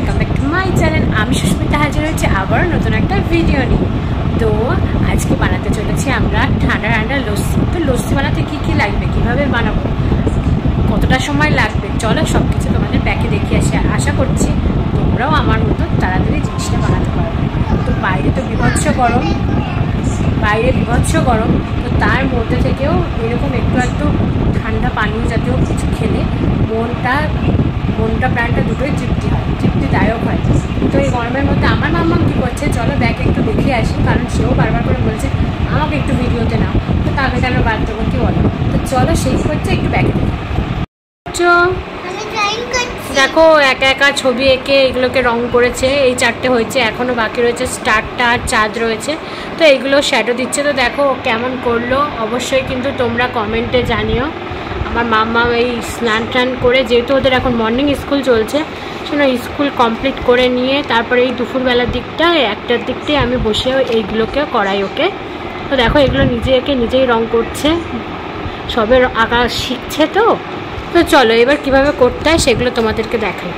Welcome back to my channel. আমি সুস্মিতা হাজির হয়েছি আবার নতুন একটা ভিডিও নিয়ে। তো আজকে বানাতে চলেছি আমরা ঠান্ডা ঠান্ডা লস্যি। তো লস্যি বানাতে কী কী লাগবে, কীভাবে বানাবো, কতটা সময় লাগবে, চলো সব কিছু তোমাদের ব্যাকে দেখিয়ে আসি। আর আশা করছি তোমরাও আমার মতো তাড়াতাড়ি জিনিসটা বানাতে পারবে। তো বাইরে তো বিভৎস গরম, তো তার মধ্যে থেকেও এরকম একটু ঠান্ডা পানীয় জাতীয় কিছু খেলে মনটা প্রাণটা দুটোই তৃপ্তিদায়ক হয়। তো এই গরমের মধ্যে আমার মাম্মা কী করছে, চলো ব্যাগ একটু দেখে আসি, কারণ সেও বারবার করে বলছে আমাকে একটু ভিডিওতে নাও। তো তাকে কেন বাদ দেবো, কি বলো? তো চলো সেই করছে, একটু ব্যাগে দেখি। দেখো একা একা ছবি এঁকে এগুলোকে রং করেছে, এই চারটে হয়েছে, এখনও বাকি রয়েছে স্টারটা আর চাঁদ রয়েছে। তো এইগুলো শ্যাডো দিচ্ছে। তো দেখো কেমন করলো অবশ্যই কিন্তু তোমরা কমেন্টে জানিও। আমার মাম্মা এই স্নান টান করে, যেহেতু ওদের এখন মর্নিং স্কুল চলছে, সেটা স্কুল কমপ্লিট করে নিয়ে তারপরে এই দুপুরবেলার দিকটায় একটার দিকটায় আমি বসে এইগুলোকে করাই ওকে। তো দেখো এগুলো নিজেই রং করছে, সবে আঁকা শিখছে। তো চলো এবার কিভাবে করতে হয় সেগুলো তোমাদেরকে দেখাই।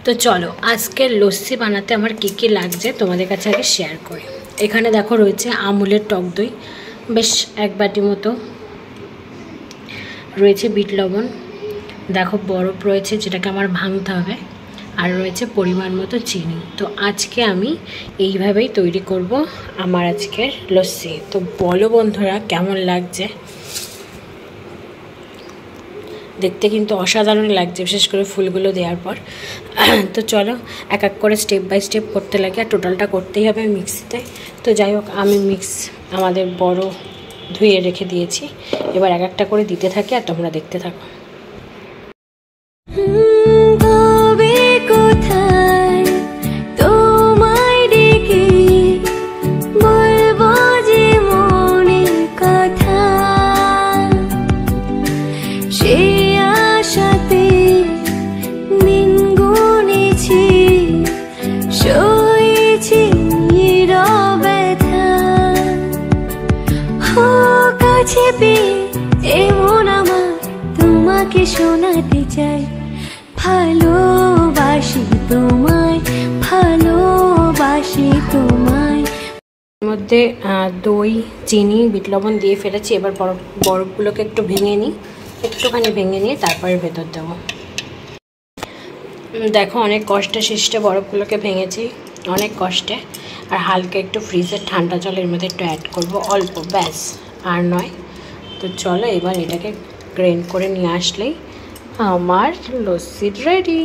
তো চলো আজকের লস্যি বানাতে আমার কী কী লাগছে তোমাদের কাছে আগে শেয়ার করি। এখানে দেখো রয়েছে আমুলের টক দই, বেশ 1 বাটি মতো রয়েছে, বিট লবণ, দেখো বরফ রয়েছে যেটাকে আমার ভাঙতে হবে, আর রয়েছে পরিমাণ মতো চিনি। তো আজকে আমি এইভাবেই তৈরি করব আমার আজকের লস্যি। তো বলো বন্ধুরা কেমন লাগছে, দেখতে কিন্তু অসাধারণ লাগছে, বিশেষ করে ফুলগুলো দেওয়ার পর। তো চলো এক এক করে স্টেপ বাই স্টেপ করতে লাগে, আর টোটালটা করতেই হবে মিক্সিতে। তো যাই হোক আমি আমাদের বড় ধুয়ে রেখে দিয়েছি, এবার এক একটা করে দিতে থাকি আর তোমরা দেখতে থাকো। তোমাকে শোনাতে চাই, ভালোবাসি তোমায়, ভালোবাসি তোমায়। মধ্যে দই, চিনি, বিট লবণ দিয়ে ফেলেছি। এবার বরফগুলোকে একটুখানি ভেঙে নিয়ে তারপরে ভেতর দেবো। দেখো অনেক কষ্টে সৃষ্টে বরফগুলোকে ভেঙেছি, অনেক কষ্টে। আর হালকা একটু ফ্রিজের ঠান্ডা জলের মধ্যে একটু অ্যাড করব, অল্প, ব্যাস আর নয়। তো চলো এবার এটাকে গ্রাইন্ড করে নিয়ে আসলেই আমার লস্যি রেডি।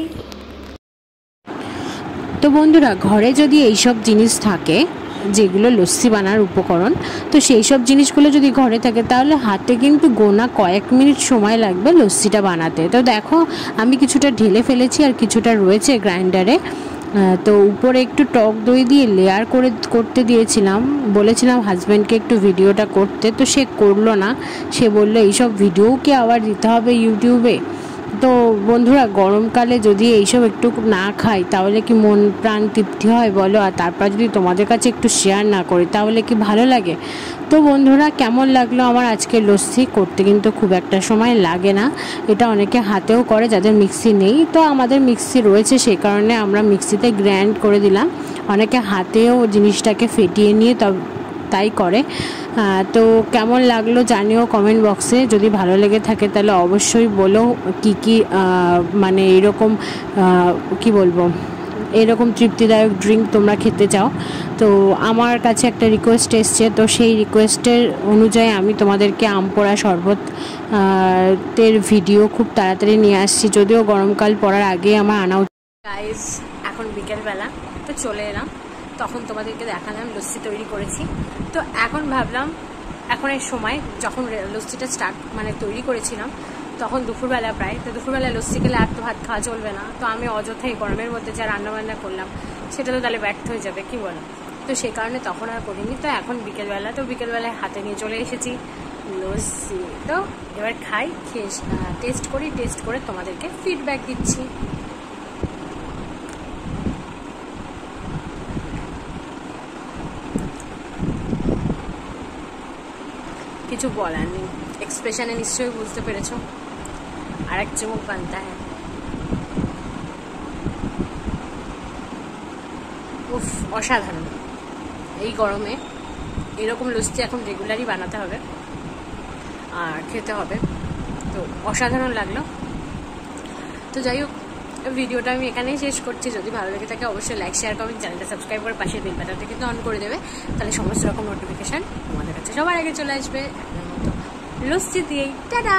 তো বন্ধুরা ঘরে যদি এইসব জিনিস থাকে যেগুলো লস্যি বানার উপকরণ, তো সেই সব জিনিসগুলো যদি ঘরে থাকে তাহলে হাতে কিন্তু গোনা কয়েক মিনিট সময় লাগবে লস্যিটা বানাতে। তো দেখো আমি কিছুটা ঢেলে ফেলেছি আর কিছুটা রয়েছে গ্রাইন্ডারে। তো উপরে একটু টক দই দিয়ে লেয়ার করতে দিয়েছিলাম, বলেছিলাম হাজব্যান্ডকে একটু ভিডিওটা করতে, তো সে করলো না। সে বললো এইসব ভিডিও কি আবার দিতে হবে ইউটিউবে? তো বন্ধুরা গরমকালে যদি এইসব একটু না খাই তাহলে কি মন প্রাণ তৃপ্তি হয় বলো? আর তারপর যদি তোমাদের কাছে একটু শেয়ার না করি তাহলে কি ভালো লাগে? তো বন্ধুরা কেমন লাগলো আমার আজকের লস্যি? করতে কিন্তু খুব একটা সময় লাগে না, এটা অনেকে হাতেও করে যাদের মিক্সি নেই। তো আমাদের মিক্সি রয়েছে, সেই কারণে আমরা মিক্সিতে গ্রাইন্ড করে দিলাম। অনেকে হাতেও জিনিসটাকে ফেটিয়ে নিয়ে তাই করে। তো কেমন লাগলো জানিও কমেন্ট বক্সে। যদি ভালো লেগে থাকে তাহলে অবশ্যই বলো কি মানে এরকম তৃপ্তিদায়ক ড্রিঙ্ক তোমরা খেতে চাও। তো আমার কাছে একটা রিকোয়েস্ট এসছে, তো সেই রিকোয়েস্টের অনুযায়ী আমি তোমাদেরকে আমপোড়া শরবতের ভিডিও খুব তাড়াতাড়ি নিয়ে আসছি, যদিও গরমকাল পড়ার আগে আমার আনা উচিত। গাইস এখন বিকেলবেলা, তো চলে এলাম, তখন তোমাদেরকে দেখালাম লস্যি তৈরি করেছি। তো এখন ভাবলাম এখন এই সময় যখন লস্যিটা তৈরি করেছিলাম তখন দুপুরবেলা প্রায়, তো দুপুরবেলা লস্যি খেলে আর তো ভাত খাওয়া চলবে না। তো আমি অযথাই গরমের মধ্যে যা রান্নাবান্না করলাম সেটা তো তাহলে ব্যর্থ হয়ে যাবে, কি বলো? তো সেই কারণে তখন আর করিনি। তো এখন বিকেলবেলায় হাতে নিয়ে চলে এসেছি লস্যি। তো এবার খেয়ে টেস্ট করে তোমাদেরকে ফিডব্যাক দিচ্ছি। কিছু বলার নেই, এক্সপ্রেশনে নিশ্চয়ই বুঝতে পেরেছো। আর এক চুমুক বানতা হ্যাঁ। উফ, অসাধারণ। এই গরমে এরকম লস্যি এখন রেগুলারই বানাতে হবে আর খেতে হবে। তো অসাধারণ লাগলো। তো যাই হোক, ভিডিওটা আমি এখানেই শেষ করছি। যদি ভালো লেগে থাকে অবশ্যই লাইক, শেয়ার, কমেন্ট, চ্যানেলটা সাবস্ক্রাইব করে পাশে বেল বাটনটা কিন্তু অন করে দেবে। তাহলে সমস্ত রকম নোটিফিকেশান তোমাদের কাছে সবার আগে চলে আসবে আপনার মতো লস্যি দিয়েই। টাটা।